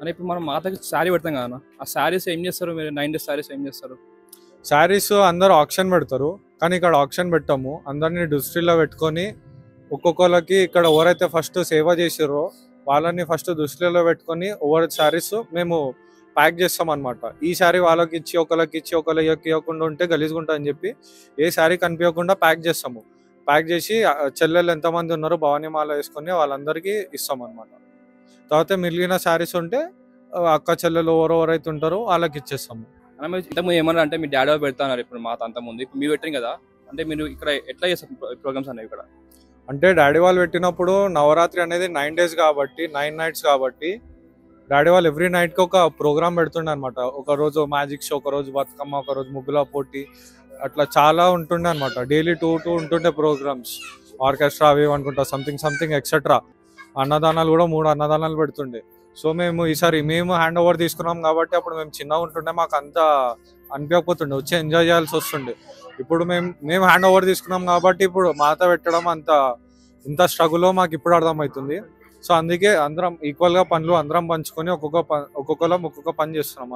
అని ఇప్పుడు మనం మాతకి శారీ పెడతాం కదా, ఆ శారీస్ ఏం చేస్తారు మీరు? 9 డేస్ శారీస్ ఏం చేస్తారు? శారీస్ అందరూ ఆప్షన్ పెడతారు, కానీ ఇక్కడ ఆప్షన్ పెట్టాము. అందరినీ దృష్టిలో పెట్టుకొని ఒక్కొక్కరికి ఇక్కడ ఎవరైతే ఫస్ట్ సేవ చేసిర్రో వాళ్ళని ఫస్ట్ దృష్టిలో పెట్టుకొని ఓవర్ శారీస్ మేము ప్యాక్ చేస్తాం అనమాట. ఈ శారీ వాళ్ళకి ఇచ్చి ఒకరికి ఇచ్చి ఒకరికి ఇవ్వకుండా ఉంటే గలీజ్గా అని చెప్పి ఏ శారీ కనిపించకుండా ప్యాక్ చేస్తాము. ప్యాక్ చేసి చెల్లెలు ఎంతమంది ఉన్నారో భవానీ మాల వేసుకొని వాళ్ళందరికీ ఇస్తాం అనమాట. తర్వాత మిగిలిన శారీస్ ఉంటే అక్క చెల్లెలు ఎవరెవరైతే ఉంటారో వాళ్ళకి ఇచ్చేస్తాము. అన్న మీరు ఇంతకుముందు ఏమన్నా అంటే మీ డాడీ పెడతాన్నారు ఇప్పుడు మాత అంతకుముందు, ఇప్పుడు మీరు పెట్టారు కదా, అంటే మీరు ఇక్కడ ఎట్లా చేస్తారు ప్రోగ్రామ్స్ అనేవి ఇక్కడ? అంటే డాడీ వాళ్ళు పెట్టినప్పుడు నవరాత్రి అనేది 9 days కాబట్టి 9 nights కాబట్టి డాడీ వాళ్ళు ఎవ్రీ నైట్కి ఒక ప్రోగ్రామ్ పెడుతుండే అనమాట. ఒకరోజు మ్యాజిక్ షో, ఒకరోజు బతుకమ్మ, ఒకరోజు ముగ్గుల పోటీ, అట్లా చాలా ఉంటుండే అనమాట. డైలీ టూ ఉంటుండే ప్రోగ్రామ్స్, ఆర్కెస్ట్రా అవి అనుకుంటా, సంథింగ్ ఎక్సెట్రా. అన్నదానాలు కూడా 3 అన్నదానాలు పెడుతుండే. సో మేము ఈసారి మేము హ్యాండ్ ఓవర్ తీసుకున్నాం కాబట్టి అప్పుడు మేము చిన్నగా ఉంటుండే, మాకు అంత అనిపించకపోతుండే, వచ్చి ఎంజాయ్ చేయాల్సి వస్తుండే. ఇప్పుడు మేము హ్యాండ్ ఓవర్ తీసుకున్నాం కాబట్టి ఇప్పుడు మాత పెట్టడం అంత ఇంత స్ట్రగుల్లో మాకు ఇప్పుడు అర్థమవుతుంది. సో అందుకే అందరం ఈక్వల్గా పనులు అందరం పంచుకొని ఒక్కొక్కరం ఒక్కొక్క పని చేస్తున్నాం.